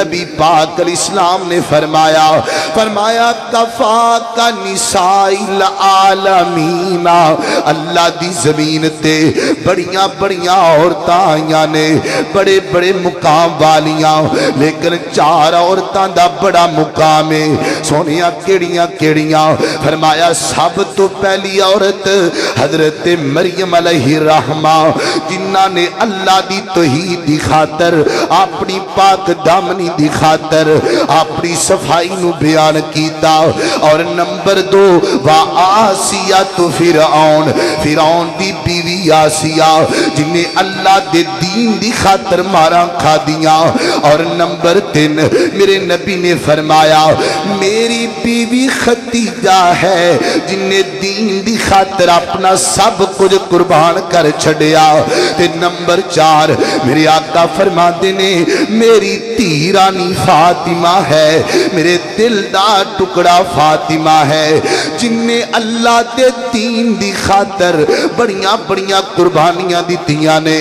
نبی پاک علیہ السلام نے فرمایا کفا کا نساء العالمین، اللہ دی زمین تے بڑیاں بڑیاں عورتاں آئیاں نے، بڑے بڑے مقام والیاں، لیکن 4 عورتاں دا بڑا مقام ہے۔ سونیاں کیڑیاں کیڑیاں؟ فرمایا سب تو پہلی عورت حضرت مریم علیہ الرحمہ، جنہاں نے اللہ دی توحید دی خاطر، اپنی پاک دامنی دی خاطر اپنی صفائی نو بیان کیتا۔ اور نمبر 2 وآسیہ تو فرعون دی بیوی آسیہ، جنہیں اللہ دے دین دی خاطر مارا کھا دیا۔ اور نمبر 3 میرے نبی نے فرمایا میری بیوی ختیجہ ہے، جنہیں دین دی خاطر اپنا سب کچھ قربان کر چھڑیا۔ تے نمبر 4 میرے آقا فرماتے نے میری دھی رانی فاطمہ ہے، میرے دل دا ٹکڑا فاطمہ ہے، جن نے اللہ دے دین دی خاطر بڑیاں بڑیاں قربانیاں دیتیاں نے۔